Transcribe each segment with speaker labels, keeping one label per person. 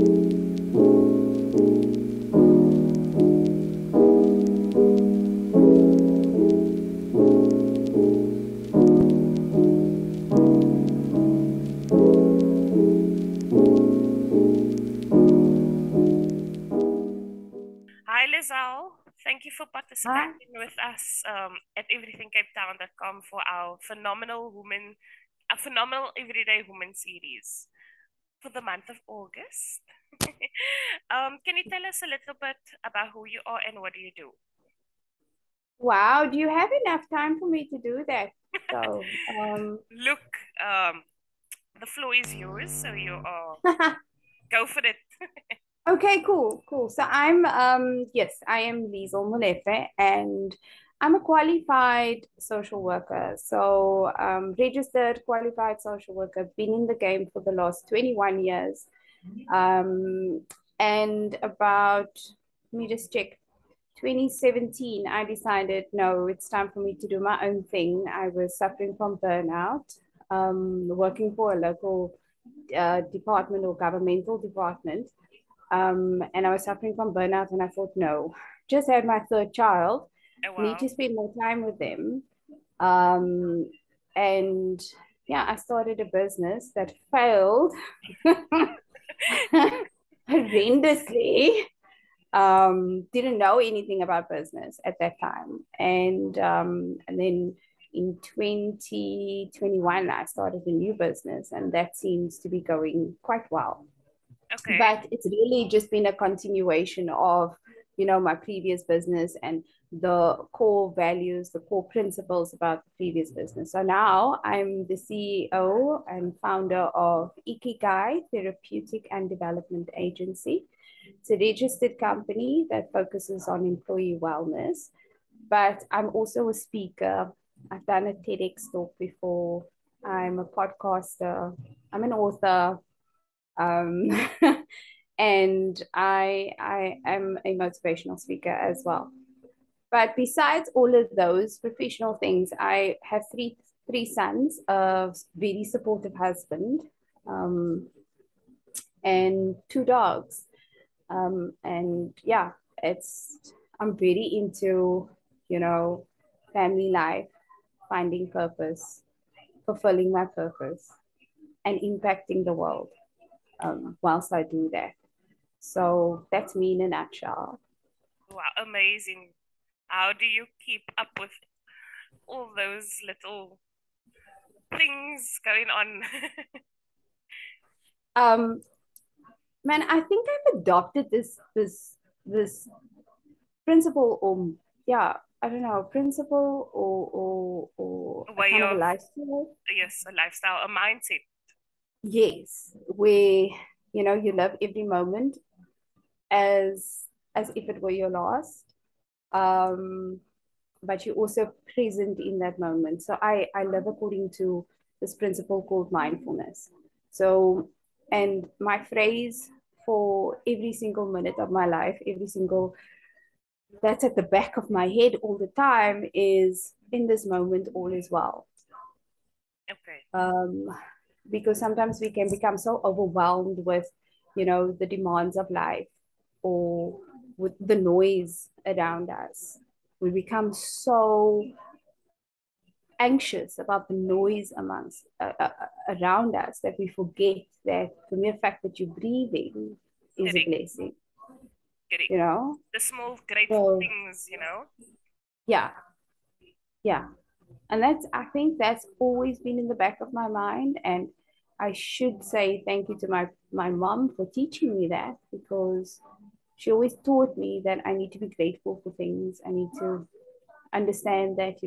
Speaker 1: Hi, Lezel. Thank you for
Speaker 2: Hi.
Speaker 1: participating with us at everythingcapetown.com for our phenomenal everyday woman series for the month of August. Can you tell us a little bit about who you are and what do you do?
Speaker 2: Wow, do you have enough time for me to do that? So,
Speaker 1: Look, the floor is yours, so go for it.
Speaker 2: okay, cool. So yes, I am Lezel Molefe, and I'm a qualified social worker. So, registered qualified social worker, been in the game for the last 21 years. Um, and about, let me just check, 2017, I decided, no, it's time for me to do my own thing. I was suffering from burnout, working for a local department or governmental department. And I was suffering from burnout, and I thought, no, just had my third child,
Speaker 1: Oh,
Speaker 2: need
Speaker 1: wow.
Speaker 2: to spend more time with them. Um, and yeah, I started a business that failed horrendously. Didn't know anything about business at that time. And then in 2021, I started a new business, and that seems to be going quite well.
Speaker 1: Okay.
Speaker 2: But it's really just been a continuation of, my previous business and the core values, the core principles about the previous business. So now I'm the CEO and founder of Ikigai Therapeutic and Development Agency. It's a registered company that focuses on employee wellness, but I'm also a speaker. I've done a TEDx talk before. I'm a podcaster. I'm an author. Um, and I am a motivational speaker as well. But besides all of those professional things, I have three sons, a very supportive husband, um, and two dogs. And yeah, it's I'm very into, family life, finding purpose, fulfilling my purpose, and impacting the world whilst I do that. So that's me in a nutshell.
Speaker 1: Wow, amazing. How do you keep up with all those little things going on?
Speaker 2: Um, Man, I think I've adopted this principle, or yeah, I don't know, principle or
Speaker 1: A
Speaker 2: a
Speaker 1: way
Speaker 2: kind of a
Speaker 1: of,
Speaker 2: lifestyle.
Speaker 1: yes, a lifestyle, a mindset.
Speaker 2: Yes, where you love every moment as if it were your last. Um, but you're also present in that moment. So I live according to this principle called mindfulness. So, and my phrase for every single minute of my life, every single that's at the back of my head all the time is in this moment, all is well.
Speaker 1: Okay.
Speaker 2: Um, because sometimes we can become so overwhelmed with, the demands of life or with the noise around us. We become so anxious about the noise amongst around us that we forget that the mere fact that you're breathing is a
Speaker 1: Correct.
Speaker 2: blessing,
Speaker 1: Correct.
Speaker 2: you know?
Speaker 1: The small grateful
Speaker 2: So
Speaker 1: things.
Speaker 2: yeah, yeah. And I think that's always been in the back of my mind. And I should say thank you to my mom for teaching me that, because she always taught me that I need to be grateful for things. I need to understand that,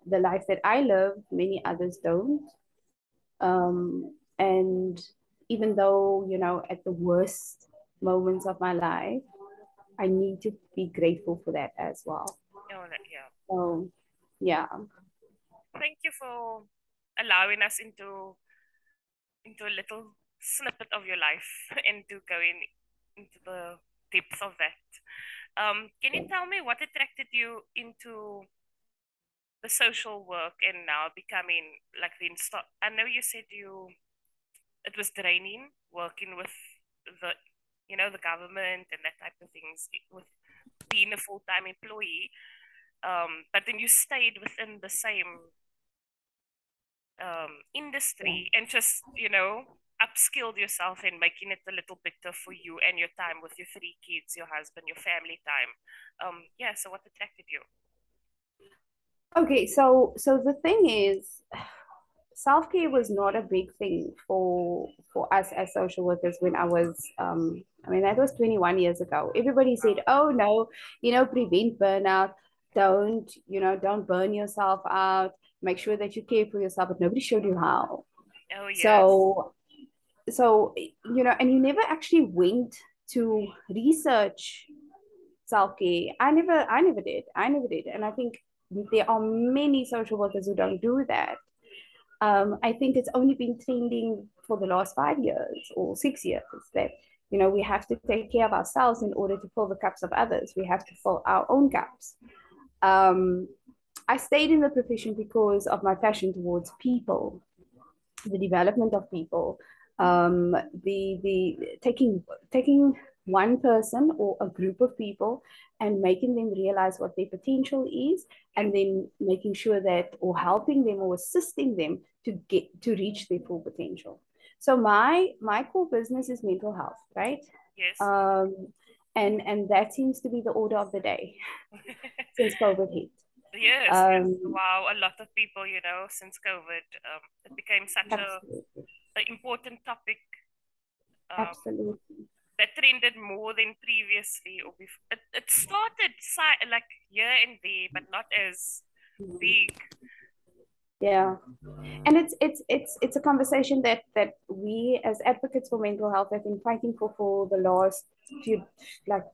Speaker 2: the life that I live, many others don't. And even though, at the worst moments of my life, I need to be grateful for that as well.
Speaker 1: Oh, yeah.
Speaker 2: So, yeah.
Speaker 1: Thank you for allowing us into a little snippet of your life and to go into the depth of that. Can you tell me what attracted you into the social work and now becoming like the insta? I know you said it was draining working with the the government and that type of things with being a full-time employee. But then you stayed within the same
Speaker 2: Yeah.
Speaker 1: industry and just upskilled yourself in making it a little better for you and your time with your 3 kids, your husband, your family time. Yeah, so what attracted you?
Speaker 2: Okay, so the thing is, self-care was not a big thing for us as social workers when I was I mean that was 21 years ago. Everybody said,
Speaker 1: Wow.
Speaker 2: oh no, prevent burnout, don't burn yourself out, make sure that you care for yourself, but nobody showed you how.
Speaker 1: Oh yes.
Speaker 2: So and you never actually went to research self-care. I never did, and I think there are many social workers who don't do that. I think it's only been trending for the last 5 years or 6 years that we have to take care of ourselves in order to fill the cups of others. We have to fill our own cups. Um, I stayed in the profession because of my passion towards people, the development of people, the taking one person or a group of people and making them realize what their potential is,
Speaker 1: Yep.
Speaker 2: and then making sure that, or helping them or assisting them to get to reach their full potential. So my core business is mental health, right?
Speaker 1: Yes.
Speaker 2: um, and that seems to be the order of the day since COVID hit.
Speaker 1: Yes, yes.
Speaker 2: um,
Speaker 1: Wow, a lot of people, since COVID, it became such
Speaker 2: Absolutely.
Speaker 1: a important topic um,
Speaker 2: Absolutely.
Speaker 1: that trended more than previously. Or it started like here and there, but not as big.
Speaker 2: Yeah. And it's a conversation that we as advocates for mental health have been fighting for the last few, like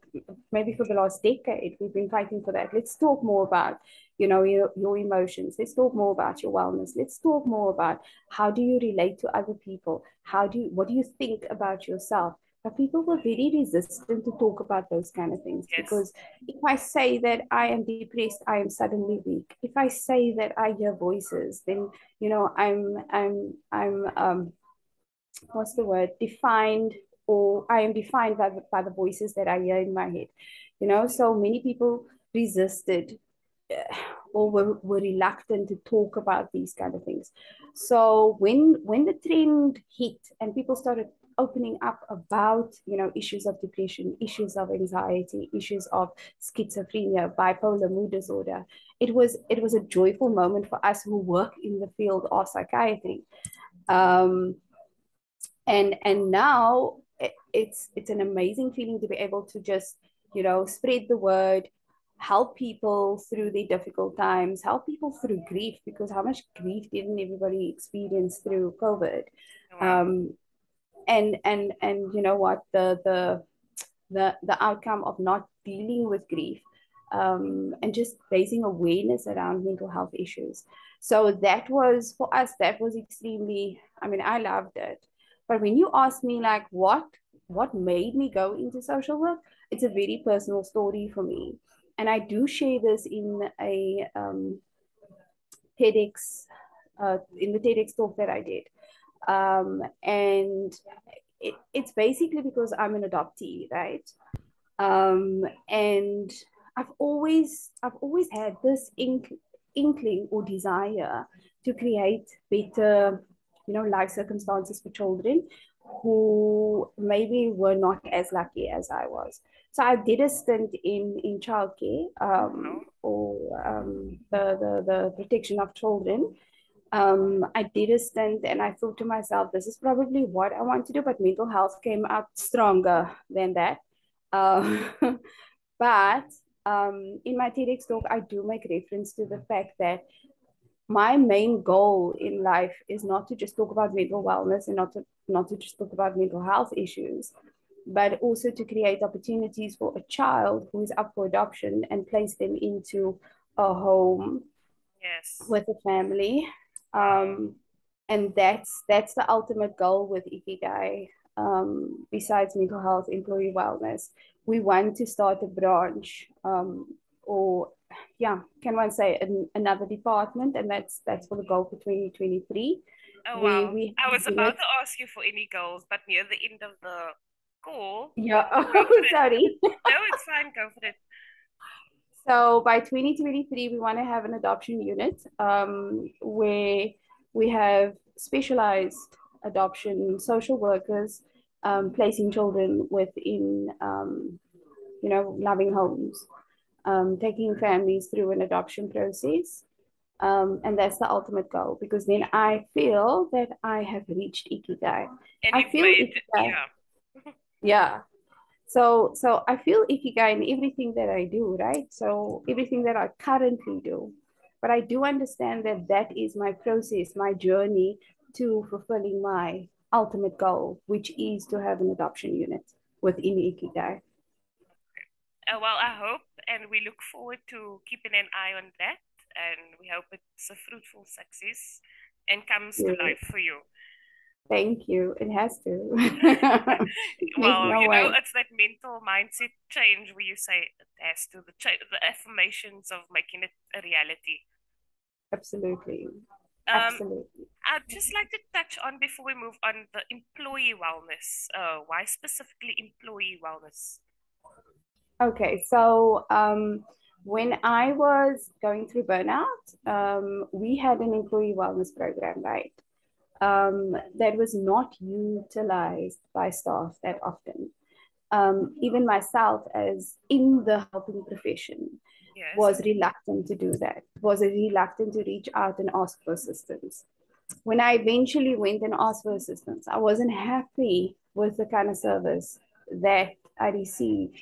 Speaker 2: maybe for the last decade. We've been fighting for that. Let's talk more about your emotions. Let's talk more about your wellness. Let's talk more about how do you relate to other people. What do you think about yourself? But people were very resistant to talk about those kind of things,
Speaker 1: Yes,
Speaker 2: because if I say that I am depressed, I am suddenly weak. If I say that I hear voices, then I'm what's the word, defined, or I am defined by the voices that I hear in my head. So many people resisted, or were reluctant to talk about these kind of things. So when the trend hit and people started opening up about issues of depression, issues of anxiety, issues of schizophrenia, bipolar mood disorder, it was a joyful moment for us who work in the field of psychiatry. Um, and now it's an amazing feeling to be able to just spread the word, help people through their difficult times, help people through grief, because how much grief didn't everybody experience through COVID?
Speaker 1: wow.
Speaker 2: Um, and you know what, the outcome of not dealing with grief, and just raising awareness around mental health issues. So that was, for us, that was extremely, I mean, I loved it. But when you ask me, like, what made me go into social work, it's a very personal story for me. And I do share this TEDx, in the TEDx talk that I did. And it's basically because I'm an adoptee, right? And I've always had this inkling or desire to create better, life circumstances for children who maybe were not as lucky as I was. So I did a stint in childcare,
Speaker 1: Wow.
Speaker 2: or the protection of children. I did a stint and I thought to myself, this is probably what I want to do, but mental health came out stronger than that. Um, but in my TEDx talk, I do make reference to the fact that my main goal in life is not to just talk about mental wellness, and not to just talk about mental health issues, but also to create opportunities for a child who is up for adoption and place them into a home
Speaker 1: Yes.
Speaker 2: with a family.
Speaker 1: Wow.
Speaker 2: Um, and that's the ultimate goal with Ikigai. Besides mental health, employee wellness, we want to start a branch, or yeah, can one say another department, and that's for the goal for 2023.
Speaker 1: Oh
Speaker 2: We
Speaker 1: wow.
Speaker 2: we
Speaker 1: I
Speaker 2: have
Speaker 1: was about
Speaker 2: units.
Speaker 1: to ask you for any goals, but near the end of the Cool.
Speaker 2: Yeah.
Speaker 1: Go
Speaker 2: Oh,
Speaker 1: for it.
Speaker 2: sorry.
Speaker 1: No, it's fine. Go for it.
Speaker 2: So by 2023, we want to have an adoption unit where we have specialized adoption social workers placing children within, loving homes, taking families through an adoption process. And that's the ultimate goal because then I feel that I have reached Ikigai.
Speaker 1: And
Speaker 2: I
Speaker 1: you've
Speaker 2: feel
Speaker 1: made,
Speaker 2: Ikigai.
Speaker 1: yeah.
Speaker 2: Yeah. So I feel ikigai in everything that I do, right? So everything that I currently do. But I do understand that that is my process, my journey to fulfilling my ultimate goal, which is to have an adoption unit within Ikigai.
Speaker 1: Well, I hope and we look forward to keeping an eye on that. And we hope it's a fruitful success and comes to
Speaker 2: Yeah.
Speaker 1: life for you.
Speaker 2: Thank you. It has to. There's
Speaker 1: Well,
Speaker 2: no way.
Speaker 1: it's that mental mindset change where you say it has to, the affirmations of making it a reality.
Speaker 2: Absolutely.
Speaker 1: Um,
Speaker 2: Absolutely.
Speaker 1: I'd just like to touch on before we move on the employee wellness. Why specifically employee wellness?
Speaker 2: Okay, so when I was going through burnout, we had an employee wellness program, right? That was not utilized by staff that often. Even myself, as in the helping profession,
Speaker 1: Yes.
Speaker 2: was reluctant to do that, was reluctant to reach out and ask for assistance. When I eventually went and asked for assistance, I wasn't happy with the kind of service that I received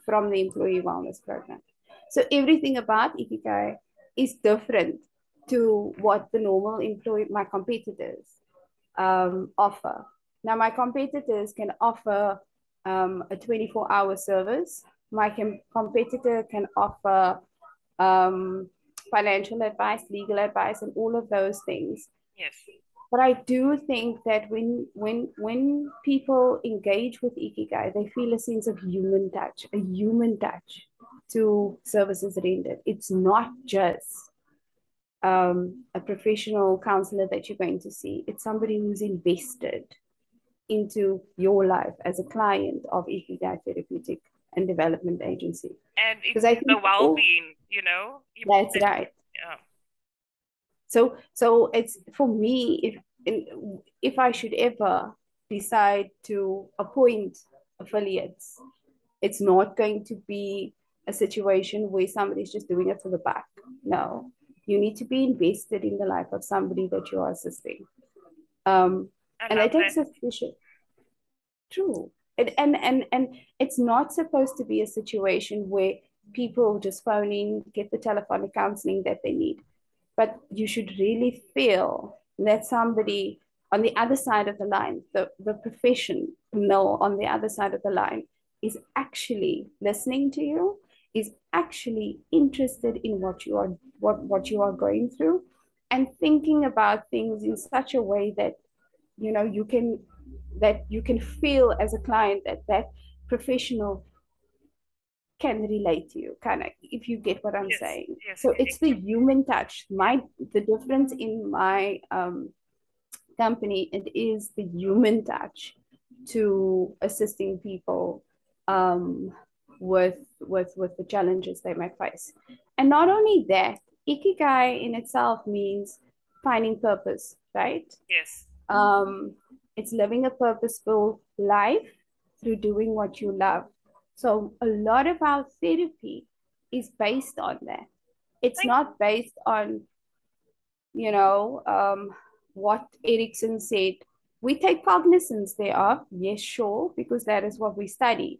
Speaker 2: from the employee wellness program. So everything about Ikigai is different to what the normal employee, my competitors, offer. Now, my competitors can offer a 24-hour service. My competitor can offer um, financial advice, legal advice, and all of those things.
Speaker 1: Yes.
Speaker 2: But I do think that when people engage with Ikigai, they feel a sense of a human touch to services rendered. It's not just a professional counselor that you're going to see. It's somebody who's invested into your life as a client of Ikigai Therapeutic and Development Agency.
Speaker 1: And
Speaker 2: Because I
Speaker 1: into the
Speaker 2: think people,
Speaker 1: well-being, you
Speaker 2: that's right.
Speaker 1: yeah.
Speaker 2: So it's for me, if I should ever decide to appoint affiliates, it's not going to be a situation where somebody's just doing it for the back. No, you need to be invested in the life of somebody that you are assisting. Um,
Speaker 1: I
Speaker 2: and
Speaker 1: love
Speaker 2: that takes
Speaker 1: that.
Speaker 2: suspicion. True. And it's not supposed to be a situation where people just phone in, get the telephonic counseling that they need. But you should really feel that somebody on the other side of the line, the professional on the other side of the line, is actually listening to you, is actually interested in what you are going through, and thinking about things in such a way that you know you can feel as a client that that professional can relate to you, kind of, if you get what I'm
Speaker 1: Yes,
Speaker 2: saying.
Speaker 1: yes,
Speaker 2: So it's the human touch.
Speaker 1: yeah,
Speaker 2: The difference in my company, it is the human touch to assisting people um, with the challenges they might face. And not only that, ikigai in itself means finding purpose, right?
Speaker 1: yes.
Speaker 2: um, it's living a purposeful life through doing what you love. So a lot of our therapy is based on that. It's
Speaker 1: Thank
Speaker 2: not based on, you know, what Erickson said. We take cognizance thereof, yes, sure, because that is what we studied.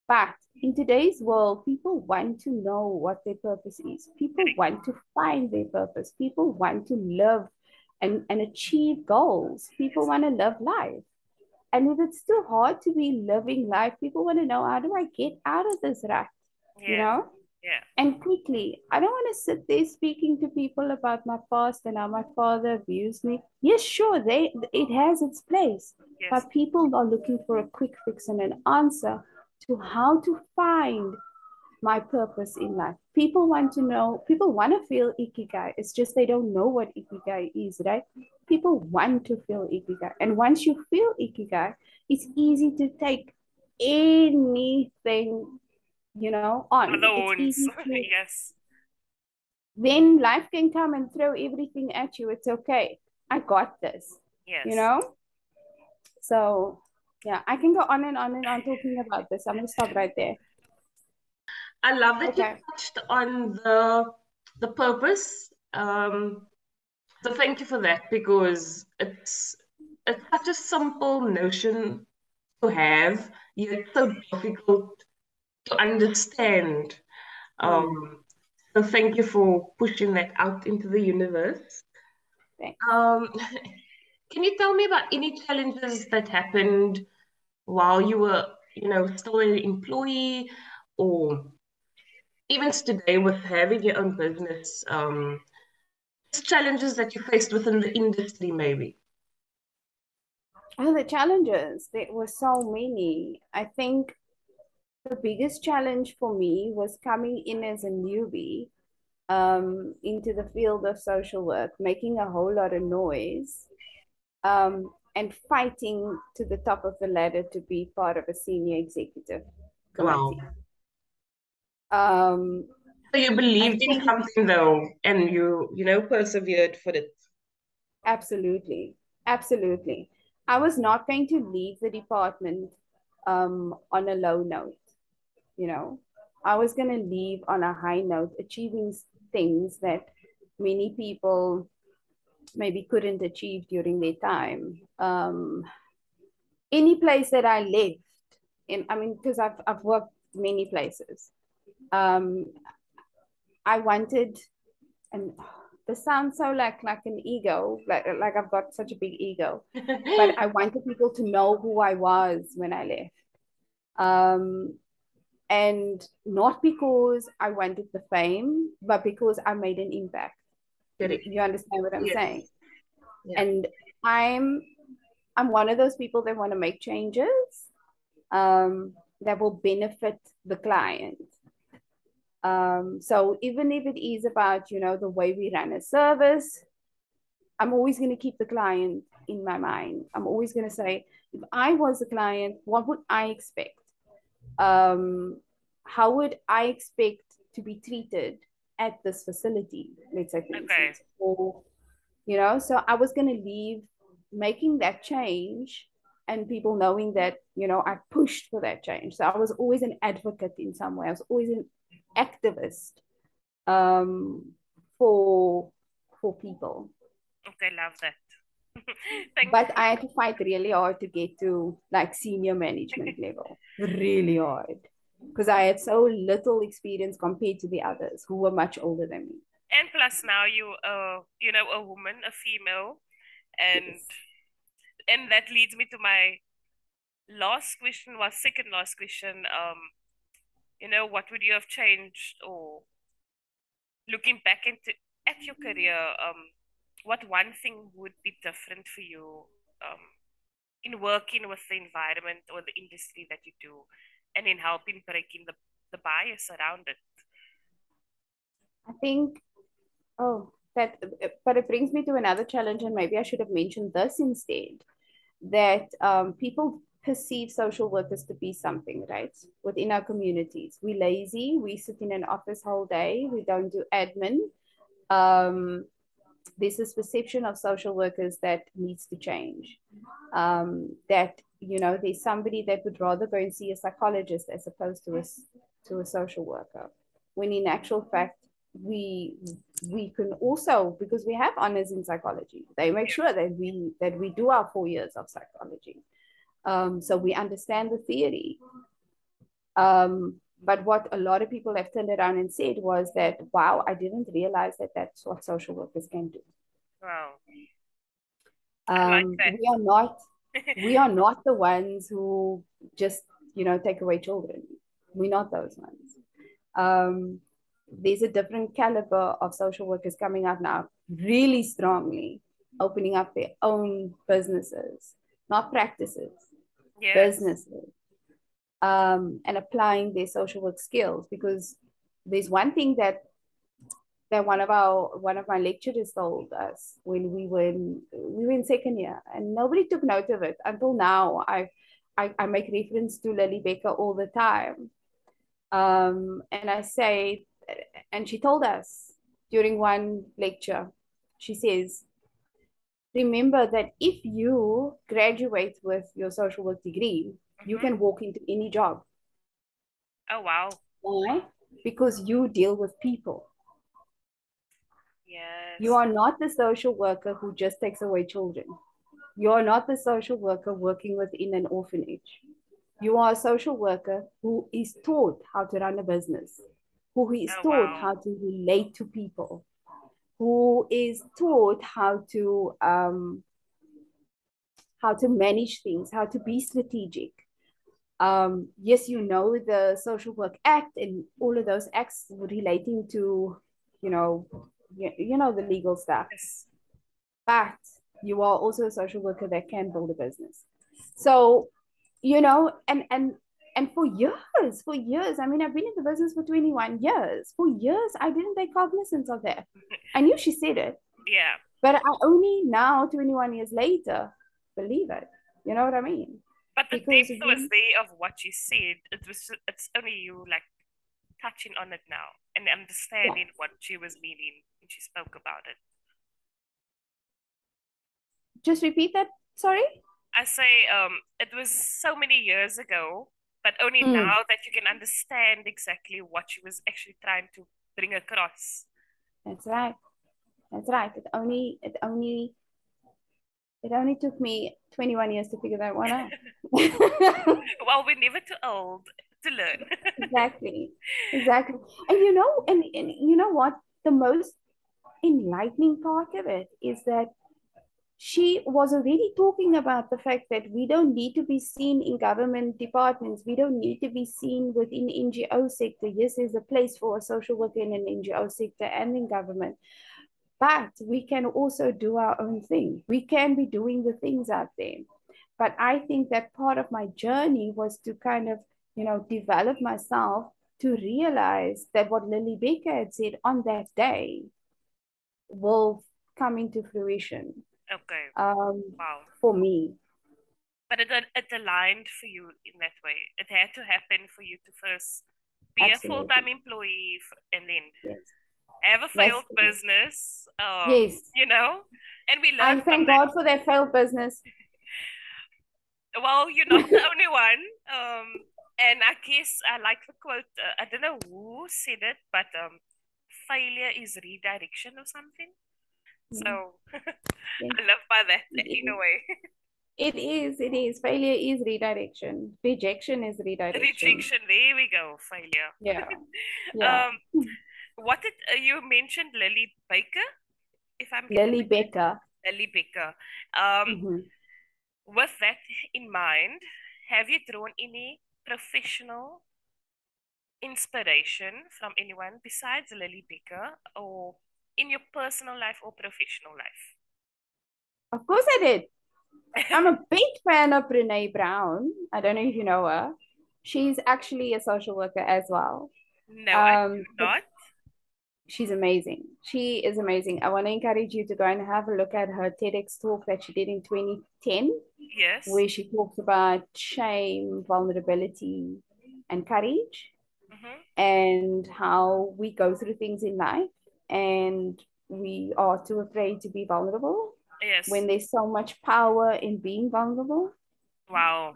Speaker 2: But in today's world, people want to know what their purpose is. People want to find their purpose. People want to live and achieve goals. People
Speaker 1: yes,
Speaker 2: want to live life. And if it's too hard to be living life, people want to know, how do I get out of this rut? You
Speaker 1: yes,
Speaker 2: know?
Speaker 1: yeah,
Speaker 2: And quickly, I don't want to sit there speaking to people about my past and how my father abused me. Yes, sure, it has its place.
Speaker 1: yes,
Speaker 2: But people are looking for a quick fix and an answer to how to find my purpose in life. People want to know, people want to feel ikigai. It's just they don't know what ikigai is, right? People want to feel ikigai. And once you feel ikigai, it's easy to take anything, on.
Speaker 1: Other
Speaker 2: It's
Speaker 1: wounds.
Speaker 2: easy to,
Speaker 1: Yes.
Speaker 2: then life can come and throw everything at you. It's okay. I got this, you
Speaker 1: Yes.
Speaker 2: know? So, yeah, I can go on and on and on talking about this. I'm going to stop right there.
Speaker 3: I love that you
Speaker 2: Okay.
Speaker 3: touched on the purpose. So thank you for that because it's such a simple notion to have, yet so difficult to understand.
Speaker 2: Mm,
Speaker 3: So thank you for pushing that out into the universe.
Speaker 2: thanks.
Speaker 3: Um, can you tell me about any challenges that happened while you were, still an employee, or even today with having your own business? Just challenges that you faced within the industry, maybe.
Speaker 2: Oh, the challenges, there were so many. I think the biggest challenge for me was coming in as a newbie into the field of social work, making a whole lot of noise, and fighting to the top of the ladder to be part of a senior executive
Speaker 3: Wow.
Speaker 2: committee. Um,
Speaker 3: So you
Speaker 2: I
Speaker 3: believed in
Speaker 2: think
Speaker 3: something though, and you persevered for it.
Speaker 2: absolutely, absolutely. I was not going to leave the department on a low note, you know. I was going to leave on a high note, achieving things that many people maybe couldn't achieve during their time. Any place that I lived in, I mean, because I've worked many places. Um, I wanted, and this sounds so like an ego, like I've got such a big ego, but I wanted people to know who I was when I left. Um, and not because I wanted the fame, but because I made an impact.
Speaker 3: Correct.
Speaker 2: You understand what I'm
Speaker 3: Yes.
Speaker 2: saying?
Speaker 3: Yeah.
Speaker 2: And I'm I'm one of those people that want to make changes that will benefit the client. So even if it is about, the way we run a service, I'm always going to keep the client in my mind. I'm always going to say, if I was a client, what would I expect? How would I expect to be treated at this facility? Let's say, for
Speaker 1: Okay.
Speaker 2: instance, or so I was going to leave making that change and people knowing that, I pushed for that change. So I was always an advocate in some way. I was always an activist um, for people.
Speaker 1: Okay, love that. Thank
Speaker 2: But I had to fight really hard to get to like senior management level. Really hard. Because I had so little experience compared to the others who were much older than me.
Speaker 1: and plus now a woman, a female, and
Speaker 2: Yes.
Speaker 1: that leads me to my last question, was second last question. What would you have changed, or looking back into at your career, what one thing would be different for you in working with the environment or the industry that you do, and in helping breaking the bias around it?
Speaker 2: I think, but it brings me to another challenge, and maybe I should have mentioned this instead, that people perceive social workers to be something, right? Within our communities. We're lazy, we sit in an office whole day, we don't do admin. Um, there's this perception of social workers that needs to change. That there's somebody that would rather go and see a psychologist as opposed to a social worker. When in actual fact, we can also, because we have honors in psychology, they make sure that we do our 4 years of psychology. So we understand the theory. But what a lot of people have turned around and said was that, wow, I didn't realize that that's what social workers can do.
Speaker 1: Wow, I like that.
Speaker 2: We are not the ones who just take away children. We're not those ones. Um, there's a different caliber of social workers coming up now, really strongly, opening up their own businesses, not practices,
Speaker 1: Yes.
Speaker 2: businesses, and applying their social work skills. Because there's one thing that one of my lecturers told us when we were in second year, and nobody took note of it until now. I make reference to Lily Becker all the time. And I say, and she told us during one lecture, she says, remember that if you graduate with your social work degree, you
Speaker 1: Mm-hmm.
Speaker 2: can walk into any job.
Speaker 1: Oh, wow.
Speaker 2: Why? Because you deal with people. You
Speaker 1: Yes.
Speaker 2: are not the social worker who just takes away children. You are not the social worker working within an orphanage. You are a social worker who is taught how to run a business, who is
Speaker 1: Oh,
Speaker 2: taught
Speaker 1: wow.
Speaker 2: how to relate to people, who is taught how to manage things, how to be strategic. Yes, you know the Social Work Act and all of those acts relating to, you know, the legal stuff.
Speaker 1: Yes.
Speaker 2: But you are also a social worker that can build a business. So, and for years, I mean, I've been in the business for 21 years. For years, I didn't take cognizance of that. I knew she said it,
Speaker 1: Yeah.
Speaker 2: but I only now, 21 years later, believe it. You know what I mean?
Speaker 1: But the
Speaker 2: Because
Speaker 1: depth was there of what you said. It's only you like touching on it now and
Speaker 2: yeah,
Speaker 1: understanding what she was meaning when she spoke about it.
Speaker 2: just repeat that. Sorry.
Speaker 1: I say it was so many years ago, but only
Speaker 2: Mm,
Speaker 1: now that you can understand exactly what she was actually trying to bring across.
Speaker 2: that's right. That's right. It only took me 21 years to figure that one out.
Speaker 1: Well, we're never too old to learn.
Speaker 2: Exactly. Exactly. And you know what? The most enlightening part of it is that she was already talking about the fact that we don't need to be seen in government departments. We don't need to be seen within NGO sector. Yes, there's a place for a social worker in an NGO sector and in government, but we can also do our own thing. We can be doing the things out there. But I think that part of my journey was to kind of, develop myself to realize that what Lily Baker had said on that day will come into fruition
Speaker 1: Okay.
Speaker 2: um,
Speaker 1: Wow.
Speaker 2: for me.
Speaker 1: But it aligned for you in that way. It had to happen for you to first be a full-time
Speaker 2: Absolutely.
Speaker 1: employee and then
Speaker 2: Yes.
Speaker 1: have a
Speaker 2: That's
Speaker 1: failed business,
Speaker 2: yes.
Speaker 1: and we learn
Speaker 2: I
Speaker 1: from
Speaker 2: thank
Speaker 1: that.
Speaker 2: God for that failed business.
Speaker 1: Well, you're not the only one. And I guess I like the quote. I don't know who said it, but failure is redirection or something.
Speaker 2: Mm,
Speaker 1: So
Speaker 2: yes,
Speaker 1: I live by that
Speaker 2: it
Speaker 1: in a
Speaker 2: is.
Speaker 1: way.
Speaker 2: It is. It is. Failure is redirection. Rejection is redirection.
Speaker 1: Rejection. There we go. Failure.
Speaker 2: Yeah. Yeah.
Speaker 1: Um, what did you mentioned Lily Baker? If I'm getting
Speaker 2: Lily
Speaker 1: that right,
Speaker 2: Becker.
Speaker 1: Lily Baker. Um,
Speaker 2: Mhm.
Speaker 1: with that in mind, have you drawn any professional inspiration from anyone besides Lily Baker or in your personal life or professional life?
Speaker 2: Of course I did. I'm a big fan of Brene Brown. I don't know if you know her. She's actually a social worker as well.
Speaker 1: No, I do
Speaker 2: But
Speaker 1: not.
Speaker 2: she's amazing. She is amazing. I want to encourage you to go and have a look at her TEDx talk that she did in 2010,
Speaker 1: Yes.
Speaker 2: where she talks about shame, vulnerability, and courage,
Speaker 1: Mm-hmm.
Speaker 2: and how we go through things in life and we are too afraid to be vulnerable when
Speaker 1: Yes.
Speaker 2: there's so much power in being vulnerable.
Speaker 1: Wow.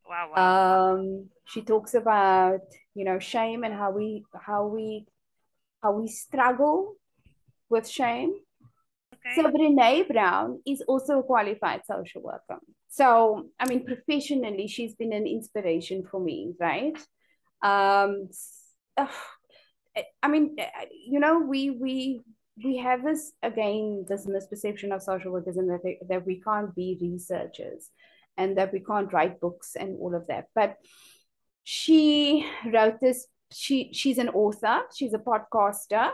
Speaker 1: Wow, wow.
Speaker 2: She talks about, shame and how we struggle with shame. So
Speaker 1: Okay.
Speaker 2: Brene Brown is also a qualified social worker. So I mean, professionally, she's been an inspiration for me, right? Um, I mean, we have this misperception of social workers, and that we can't be researchers, and that we can't write books and all of that. But she wrote this. She's an author. She's a podcaster,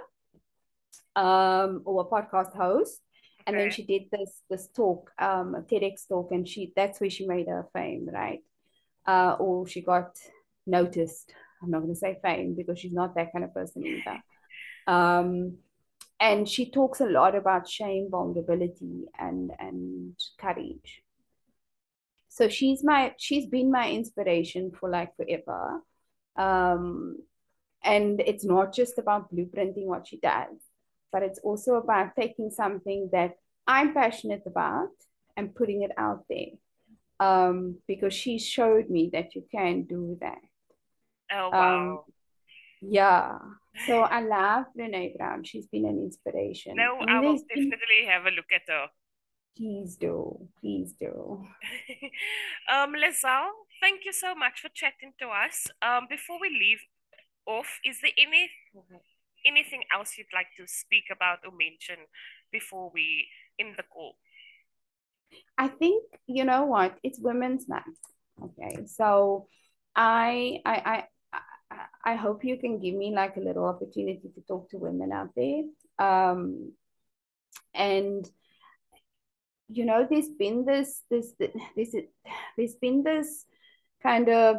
Speaker 2: or a podcast host, and then
Speaker 1: Okay.
Speaker 2: she did this talk, a TEDx talk, and that's where she made her fame, right? Or she got noticed. I'm not going to say fame because she's not that kind of person either. Um, and she talks a lot about shame, vulnerability, and courage. So she's been my inspiration for like forever. And it's not just about blueprinting what she does, but it's also about taking something that I'm passionate about and putting it out there. Because she showed me that you can do that.
Speaker 1: Oh,
Speaker 2: Um,
Speaker 1: wow.
Speaker 2: yeah. So I love Renee Brown. She's been an inspiration.
Speaker 1: No,
Speaker 2: I
Speaker 1: I
Speaker 2: mean,
Speaker 1: will
Speaker 2: there's been,
Speaker 1: definitely have a look at her.
Speaker 2: please do, please do.
Speaker 1: Lezel, thank you so much for chatting to us. Before we leave off, is there anything else you'd like to speak about or mention before we end the call?
Speaker 2: I think, you know what, it's Women's Month. Okay. So I I I I hope you can give me like a little opportunity to talk to women out there. And you know, there's been this kind of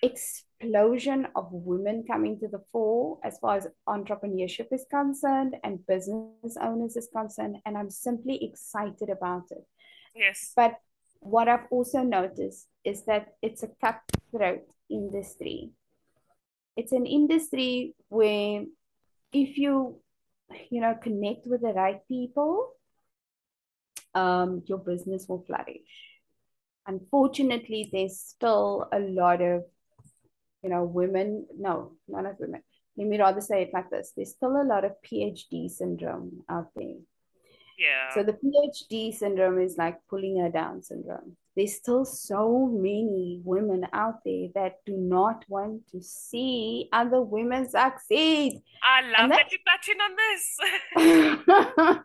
Speaker 2: explosion of women coming to the fore as far as entrepreneurship is concerned and business owners is concerned, and I'm simply excited about it.
Speaker 1: Yes.
Speaker 2: But what I've also noticed is that it's a cutthroat industry. It's an industry where if you know, connect with the right people, your business will flourish. Unfortunately, there's still a lot of, you know, women, no, not women. Let me rather say it like this. There's still a lot of PhD syndrome out there.
Speaker 1: Yeah.
Speaker 2: So the PhD syndrome is like pulling her down syndrome. There's still so many women out there that do not want to see other women succeed.
Speaker 1: I
Speaker 2: And
Speaker 1: love that you're touching on
Speaker 2: that's
Speaker 1: this.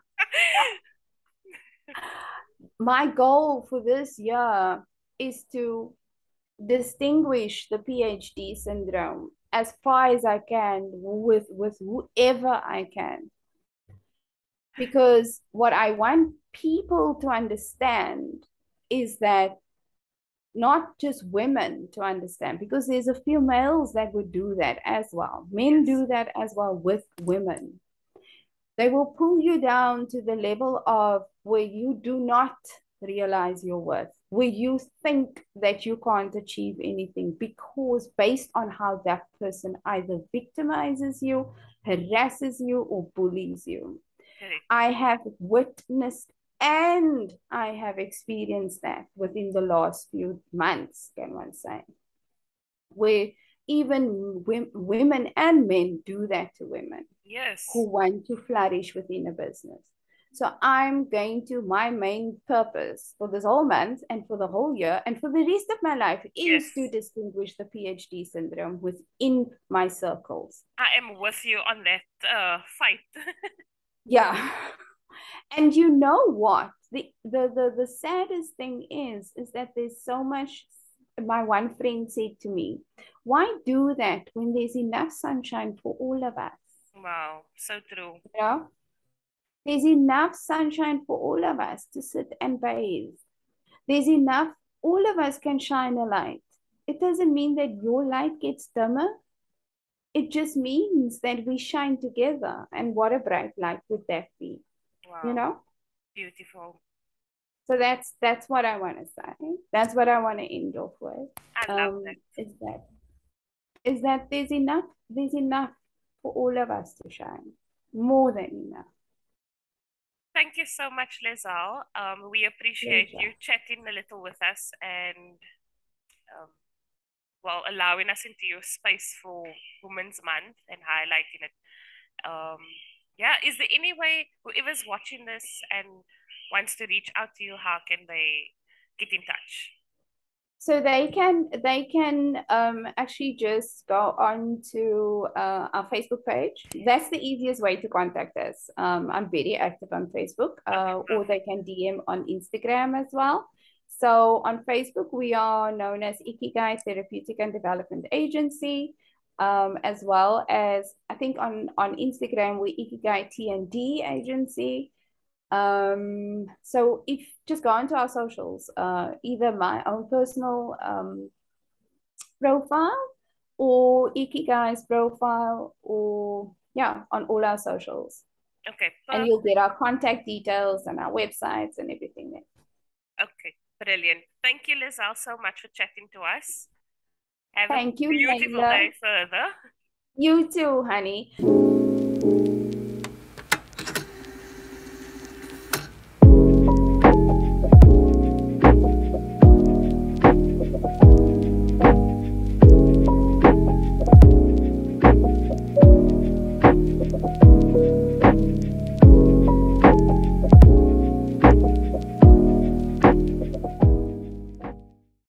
Speaker 2: my goal for this year is to distinguish the PhD syndrome as far as I can with whoever I can. Because what I want people to understand is that not just women to understand, because there's a few males that would do that as well. Men do that as well with women. They will pull you down to the level of where you do not realize your worth, where you think that you can't achieve anything because based on how that person either victimizes you, harasses you, or bullies you.
Speaker 1: Correct.
Speaker 2: I have witnessed and I have experienced that within the last few months, can one say, where even women and men do that to women
Speaker 1: Yes.
Speaker 2: who want to flourish within a business. So I'm going to, my main purpose for this whole month and for the whole year and for the rest of my life
Speaker 1: Yes.
Speaker 2: is to distinguish the PhD syndrome within my circles.
Speaker 1: I am with you on that fight.
Speaker 2: Yeah. And you know what? The saddest thing is that there's so much. My one friend said to me, why do that when there's enough sunshine for all of us?
Speaker 1: Wow, so true.
Speaker 2: You know? There's enough sunshine for all of us to sit and bathe. There's enough, all of us can shine a light. It doesn't mean that your light gets dimmer. It just means that we shine together. And what a bright light would that be? You
Speaker 1: Wow,
Speaker 2: know?
Speaker 1: beautiful.
Speaker 2: So that's what I want to say. That's what I want to end off with.
Speaker 1: I love that.
Speaker 2: Is that there's enough for all of us to shine. More than enough.
Speaker 1: Thank you so much, Lezel. We appreciate
Speaker 2: Pleasure.
Speaker 1: you chatting a little with us and um, well, allowing us into your space for Women's Month and highlighting it. Yeah, is there any way whoever's watching this and wants to reach out to you, how can they get in touch?
Speaker 2: So they can actually just go on to our Facebook page. That's the easiest way to contact us. I'm very active on Facebook,
Speaker 1: Okay,
Speaker 2: or they
Speaker 1: perfect.
Speaker 2: can DM on Instagram as well. So on Facebook, we are known as Ikigai Therapeutic and Development Agency, as well as I think on Instagram we Ikigai T&D Agency. So if just go onto our socials, either my own personal profile or Ikigai's profile, or yeah, on all our socials.
Speaker 1: Okay,
Speaker 2: And
Speaker 1: perfect.
Speaker 2: you'll get our contact details and our websites and everything there.
Speaker 1: Okay, Brilliant. Thank you, Lezel, so much for chatting to us. Have a
Speaker 2: Thank you,
Speaker 1: beautiful
Speaker 2: Naila.
Speaker 1: day further.
Speaker 2: You too, honey.